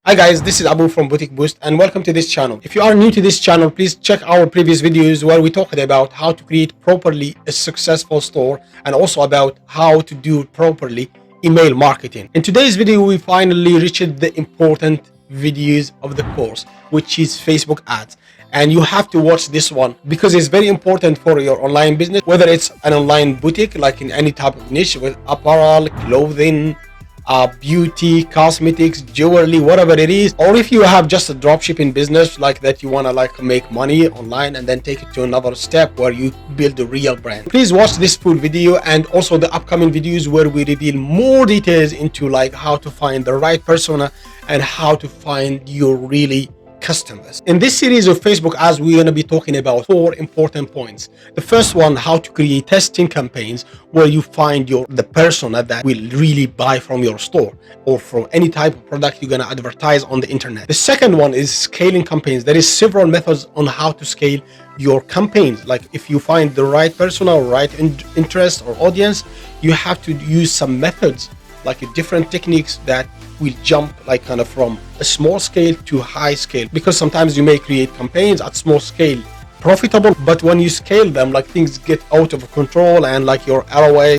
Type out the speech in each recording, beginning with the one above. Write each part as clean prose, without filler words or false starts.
Hi guys, this is Abu from Boutique Boost and welcome to this channel. If you are new to this channel, please check our previous videos where we talked about how to create properly a successful store and also about how to do properly email marketing. In today's video, we finally reached the important videos of the course, which is Facebook ads. And you have to watch this one because it's very important for your online business, whether it's an online boutique, like in any type of niche with apparel, clothing, beauty, cosmetics, jewelry, whatever it is, or if you have just a dropshipping business like that, you want to make money online and then take it to another step where you build a real brand. Please watch this full video and also the upcoming videos where we reveal more details into how to find the right persona and how to find your really customers. In this series of Facebook ads, we're going to be talking about 4 important points. The first one, how to create testing campaigns where you find the persona that will really buy from your store or from any type of product you're going to advertise on the internet. The second one is scaling campaigns. There is several methods on how to scale your campaigns. Like if you find the right persona or right interest or audience, you have to use some methods, like different techniques that will jump from a small scale to high scale, because sometimes you may create campaigns at small scale profitable, but when you scale them, things get out of control and your ROI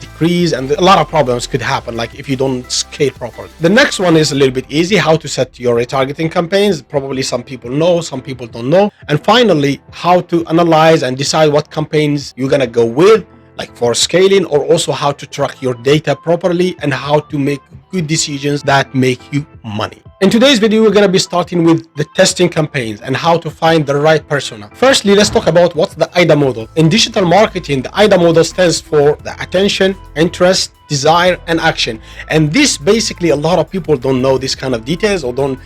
decrease, and a lot of problems could happen if you don't scale properly. The next one is a little bit easy, how to set your retargeting campaigns. Probably some people know, some people don't know. And finally, how to analyze and decide what campaigns you're gonna go with, for scaling, or also how to track your data properly and how to make good decisions that make you money. In today's video, we're going to be starting with the testing campaigns and how to find the right persona. Firstly, let's talk about what's the TheIDA model. In digital marketing, the TheIDA model stands for the attention, interest, desire, and action. And this basically, a lot of people don't know this kind of details or don't,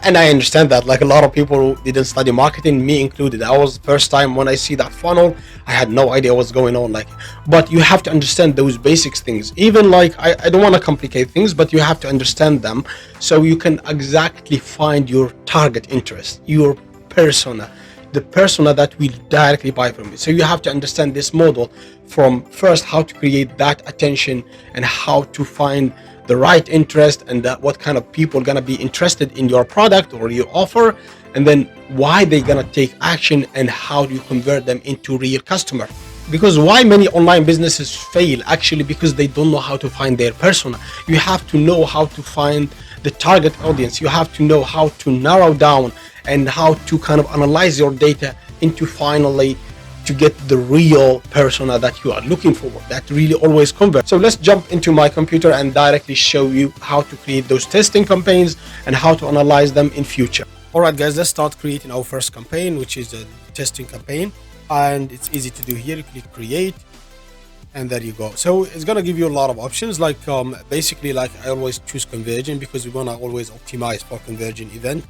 and I understand that a lot of people didn't study marketing, me included. I was first time when I see that funnel, I had no idea what's going on. But you have to understand those basics things. Even I don't want to complicate things, but you have to understand them so you can exactly find your target interest, your persona, the persona that will directly buy from you. So you have to understand this model from first how to create that attention and how to find the right interest and what kind of people are gonna be interested in your product or your offer, and then why they're gonna take action and how do you convert them into real customer. Because why many online businesses fail, actually because they don't know how to find their persona. You have to know how to find the target audience. You have to know how to narrow down and how to analyze your data into finally to get the real persona that you are looking for, that really always converts. So let's jump into my computer and directly show you how to create those testing campaigns and how to analyze them in future. All right, guys, let's start creating our first campaign, which is a testing campaign. And it's easy to do here. You click create and there you go. So it's gonna give you a lot of options, basically I always choose conversion because we're gonna always optimize for conversion event.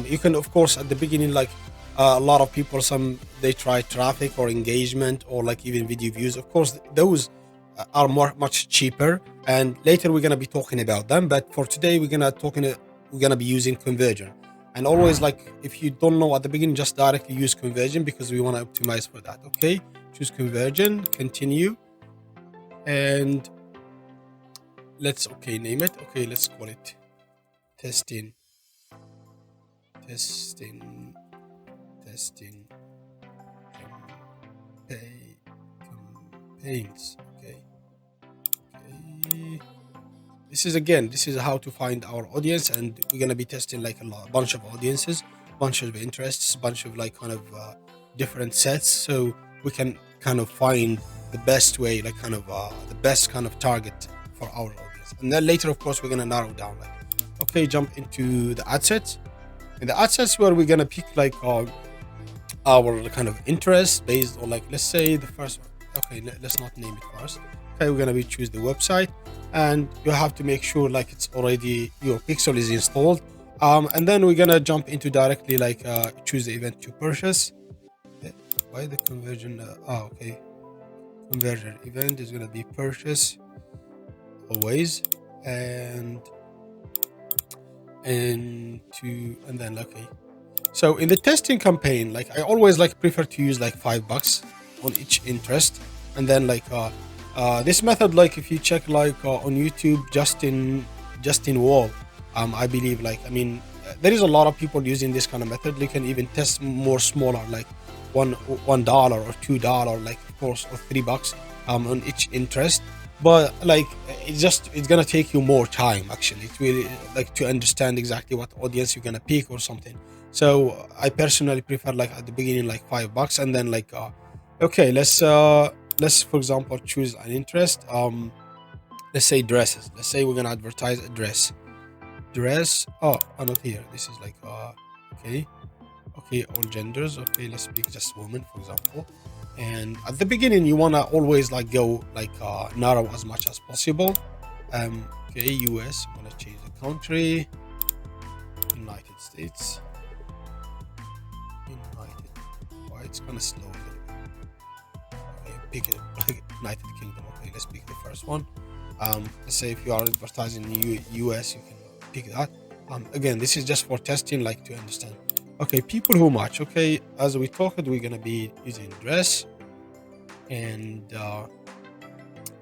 You can, of course, at the beginning, a lot of people, they try traffic or engagement or even video views. Of course, those are much cheaper, and later we're gonna be talking about them. But for today, we're gonna be using conversion. And always, if you don't know at the beginning, just directly use conversion because we want to optimize for that. Okay, choose conversion, continue, and let's name it. Okay, let's call it testing campaigns. Okay. This is how to find our audience, and we're going to be testing a bunch of audiences, bunch of interests, bunch of different sets, so we can find the best way, the best target for our audience. And then later, of course, we're going to narrow down. Okay, jump into the ad sets. In the ad sets, where we're going to pick our interest based on let's say the first one. Okay, let's not name it first. Okay, we're going to choose the website, and you have to make sure it's already your pixel is installed, and then we're gonna jump into directly choose the event to purchase. Why the conversion? Okay, conversion event is gonna be purchase always, and then okay. So in the testing campaign, I always prefer to use $5 on each interest, and then this method, if you check on YouTube, Justin Wall, I believe, like, I mean, there is a lot of people using this kind of method. You can even test more smaller, like $1 or $2, like, of course, or $3 on each interest. But like, it's gonna take you more time, actually. It will, like, to understand exactly what audience you're gonna pick or something. So I personally prefer, like, at the beginning, like, $5, and then, like, okay, let's for example choose an interest. Let's say dresses. Let's say we're gonna advertise a dress. Oh, not here. This is like, okay, okay, all genders. Okay, let's pick just women, for example. And at the beginning, you wanna always, like, go, like, narrow as much as possible. Okay, US. I'm gonna change the country. United States. United. Why it's kind of slow. Okay, pick it. United Kingdom. Okay, let's pick the first one. Let's say if you are advertising in the US, you can pick that. Again, this is just for testing, like, to understand. Okay, people who match. Okay, as we talked, we're gonna be using dress. And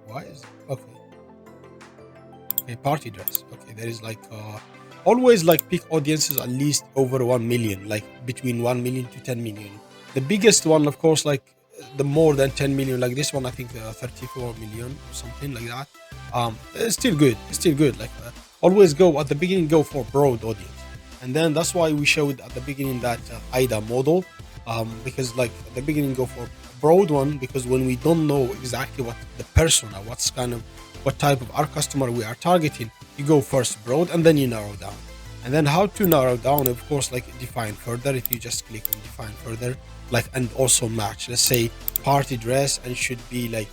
why is okay, okay, party dress. Okay, there is, like, always, like, pick audiences at least over 1 million, like between 1 million to 10 million. The biggest one, of course, like, the more than 10 million, like this one, I think 34 million or something like that. It's still good. It's still good. Like, always go at the beginning, go for broad audience, and then that's why we showed at the beginning that IDA model, because, like, at the beginning, go for broad one, because when we don't know exactly what the persona, what type of our customer we are targeting, you go first broad and then you narrow down. And then how to narrow down, of course, like, define further. If you just click on define further, like, and also match, let's say party dress, and should be like,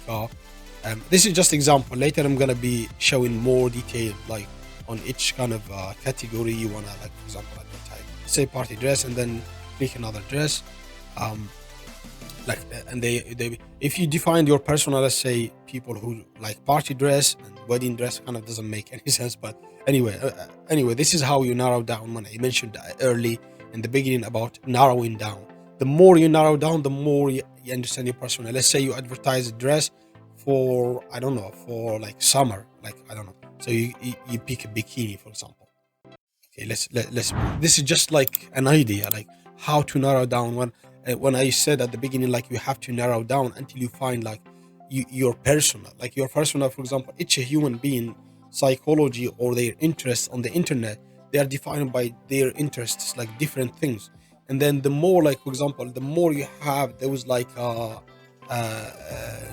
this is just example. Later I'm gonna be showing more detail, like, on each kind of category you wanna, like, for example, advertise. Say party dress, and then click another dress. Like, and they if you define your persona, let's say people who like party dress, and wedding dress kind of doesn't make any sense. But anyway, this is how you narrow down. When I mentioned early in the beginning about narrowing down, the more you narrow down, the more you understand your persona. Let's say you advertise a dress for, I don't know, for like summer, like, I don't know, so you pick a bikini, for example. Okay, let's this is just like an idea, like, how to narrow down. When I said at the beginning, like, you have to narrow down until you find, like, your persona, like your persona, for example, each human being psychology or their interests on the internet, they are defined by their interests, like different things. And then the more, like, for example, the more you have those, like,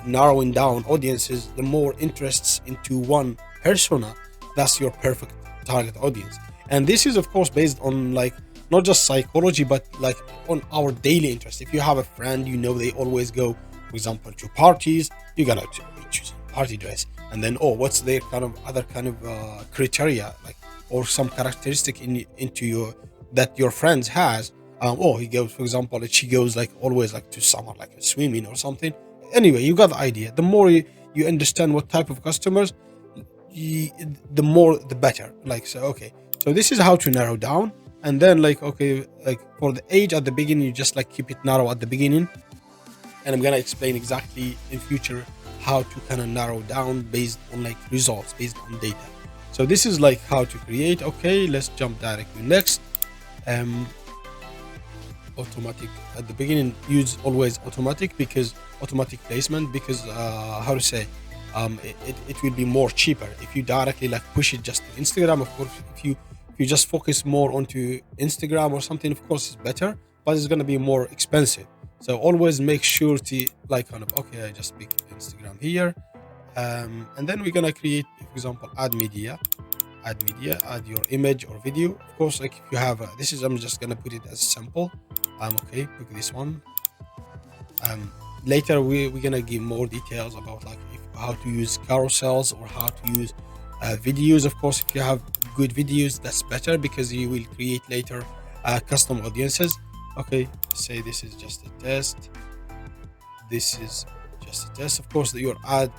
narrowing down audiences, the more interests into one persona, that's your perfect target audience. And this is, of course, based on, like, not just psychology, but, like, on our daily interest. If you have a friend, you know, they always go, for example, to parties, you're gonna be choosing party dress. And then, oh, what's their kind of other kind of criteria, like, or some characteristic into your that your friends has. Oh, he goes, for example, she goes, like, always, like, to summer, like, swimming or something. Anyway, you got the idea. The more you understand what type of customers, the more the better. Like, so, okay, so this is how to narrow down. And then, like, okay, like, for the age at the beginning, you just, like, keep it narrow at the beginning, and I'm gonna explain exactly in future how to kind of narrow down based on, like, results, based on data. So this is, like, how to create. Okay, let's jump directly next. Automatic at the beginning, use always automatic, because automatic placement, because how to say, it will be more cheaper if you directly, like, push it just to Instagram. Of course, if you just focus more onto Instagram or something, of course it's better, but it's going to be more expensive. So always make sure to, like, kind of, okay, I just pick Instagram here, and then we're going to create, for example, add media, add your image or video. Of course, like, if you have this is, I'm just going to put it as simple. Okay, pick this one. Later we're gonna give more details about, like, how to use carousels or how to use videos. Of course, if you have good videos, that's better, because you will create later custom audiences. Okay, say this is just a test. This is just a test. Of course, your ad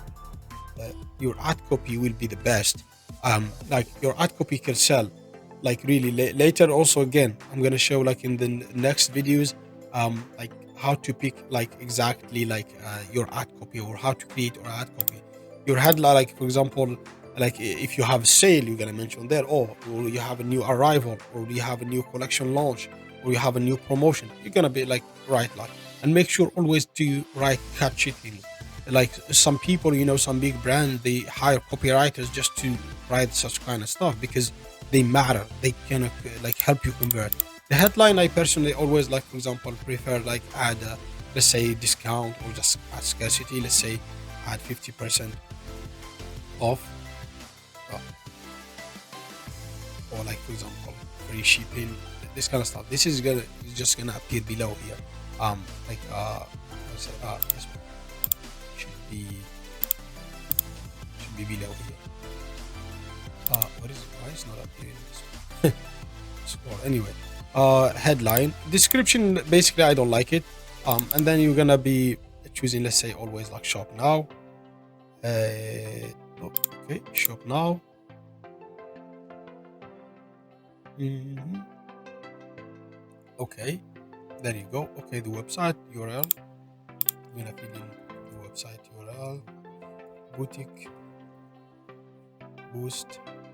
copy will be the best. Like, your ad copy can sell, like, really later. Also, again, I'm gonna show, like, in the next videos, like, how to pick, like, exactly, like, your ad copy, or how to create your ad copy. Your headline, like, for example, Like if you have a sale, you're gonna mention there, or you have a new arrival, or you have a new collection launch, or you have a new promotion. You're gonna be like right, like, and make sure always to write catchy things. Like some people, some big brand, they hire copywriters just to write such kind of stuff because they matter. They can like help you convert. The headline, I personally always like, for example, prefer like add let's say discount, or just add scarcity. Let's say add 50% off, uh, or like for example free shipping, this kind of stuff. This is gonna just gonna appear below here. Like let's say this one should be below here. What is it? Why is not appearing this one? Scroll anyway. Headline, description, basically I don't like it. And then you're gonna be choosing, let's say always like shop now. Okay, shop now. Mhm. Okay, there you go. Okay, the website URL. I'm gonna fill in the website URL. Boutique boost.co.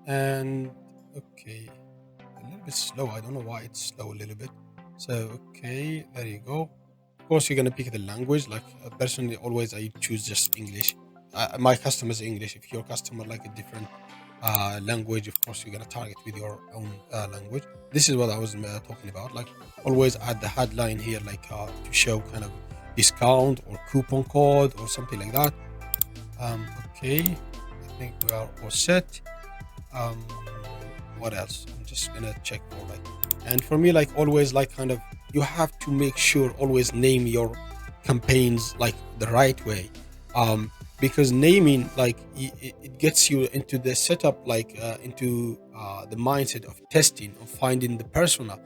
And okay, a little bit slow. I don't know why it's slow a little bit. So okay, there you go. Of course, you're gonna pick the language. Like personally, always I choose just English. My customers English. If your customer like a different language, of course you're gonna target with your own language. This is what I was talking about. Like always add the headline here, like to show kind of discount or coupon code or something like that. Okay, I think we are all set. um what else? I'm just gonna check for like, and for me, like always, like kind of you have to make sure always name your campaigns like the right way. um because naming, like it gets you into the setup, like into the mindset of testing, of finding the persona.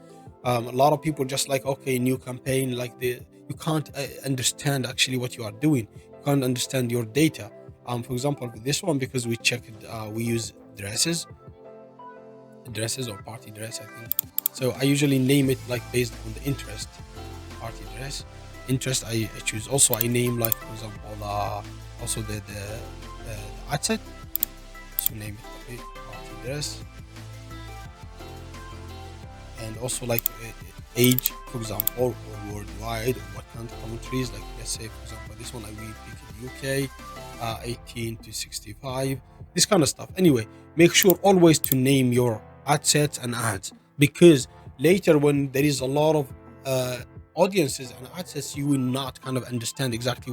A lot of people just like, okay, new campaign, like you can't understand actually what you are doing. You can't understand your data. For example, with this one, because we checked, we use dresses or party dress, I think. So I usually name it like based on the interest. Party dress, interest. I choose. Also, I name like, for example, also the ad set. So name it, okay, party dress, and also like age, for example, or worldwide, or what kind of countries. Like let's say, for example, this one I will pick in UK, 18 to 65. This kind of stuff. Anyway, make sure always to name your ad sets and ads, because later when there is a lot of audiences and ad sets, you will not kind of understand exactly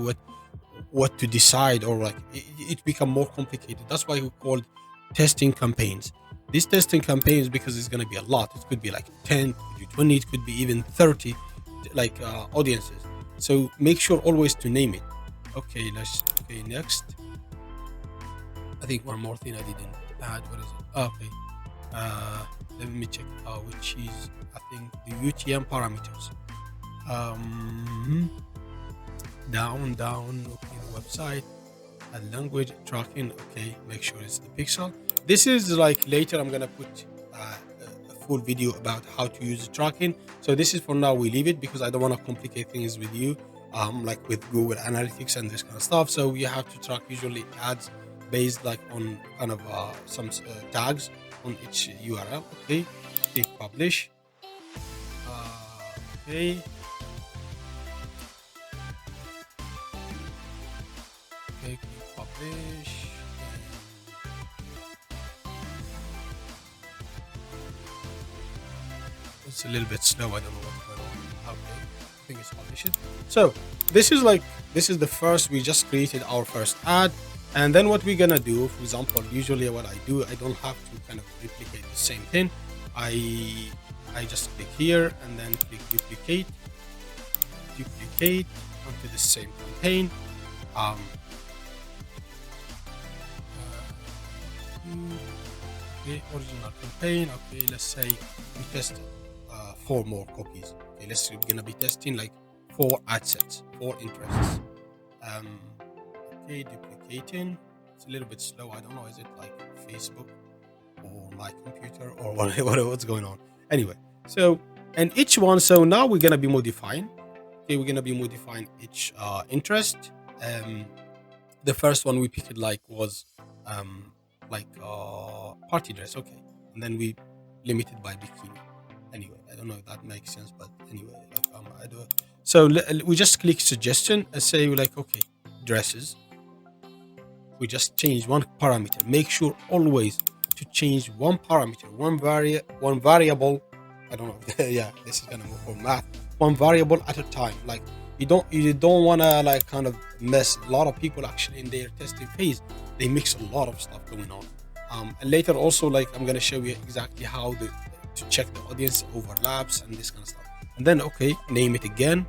what to decide, or like it become more complicated. That's why we call testing campaigns. These testing campaigns, because it's going to be a lot. It could be like 10, it could be 20, it could be even 30, like audiences. So make sure always to name it. Okay, okay, next. I think one more thing I didn't add. What is it? Okay. Let me check which is, I think, the UTM parameters. Down, okay, the website, and language tracking, okay, make sure it's the pixel. This is like later I'm gonna put a full video about how to use the tracking. So this is for now, we leave it because I don't want to complicate things with you, like with Google Analytics and this kind of stuff. So you have to track usually ads based like on kind of some tags on each URL. Okay, click publish. Okay. Okay, click publish. It's a little bit slow. I don't know what's going on. Okay, I think it's published. So this is the first. We just created our first ad, and then what we're gonna do, for example, usually what I do, I don't have to kind of replicate the same thing. I just click here and then click duplicate onto the same campaign. Okay, original campaign. Okay, let's say we test 4 more copies. Okay, we're gonna be testing like 4 ad sets, 4 interests. Okay, duplicating. It's a little bit slow. I don't know, is it like Facebook or my computer or what's going on? Anyway, so, and each one. So now we're gonna be modifying. Okay, we're gonna be modifying each interest. Um, the first one we picked like was party dress, okay, and then we limited by bikini. Anyway, I don't know if that makes sense, but anyway, like I do. So we just click suggestion and say like, okay, dresses. We just change one parameter. Make sure always to change one parameter, one variable. I don't know. Yeah, this is gonna move for math. One variable at a time. Like you don't wanna like kind of mess. A lot of people actually in their testing phase, they mix a lot of stuff going on. And later also, like I'm gonna show you exactly how to check the audience overlaps and this kind of stuff. And then okay, name it again.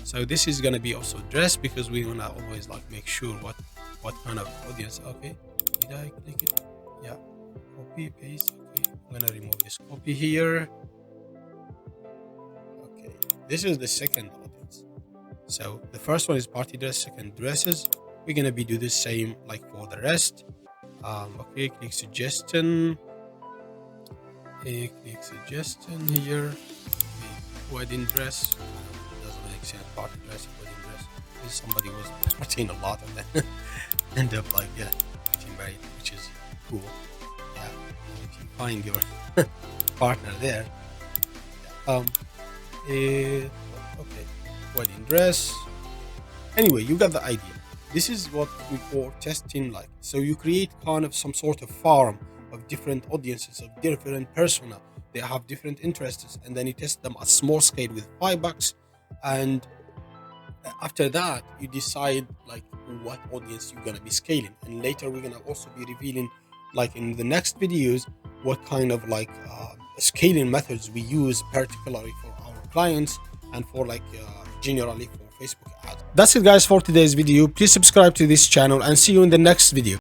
So this is gonna be also dress because we wanna always like make sure what kind of audience. Okay, did I click it? Yeah, copy paste. Okay, I'm gonna remove this copy here. Okay, this is the second audience. So the first one is party dress, second dresses. We're gonna be do the same like for the rest. Okay, click suggestion. Okay, click suggestion here. Okay, wedding dress. Doesn't make sense. Party dress, wedding dress. Somebody was partying a lot and then end up like getting married, which is cool. Yeah, if you find your partner there. Yeah. Okay, wedding dress. Anyway, you got the idea. This is what we call testing like. So you create kind of some sort of farm of different audiences, of different persona. They have different interests, and then you test them at small scale with $5. And after that, you decide like what audience you're gonna be scaling. And later we're gonna also be revealing, like in the next videos, what kind of like scaling methods we use particularly for our clients and for like generally for Facebook ads. That's it guys for today's video. Please subscribe to this channel and see you in the next video.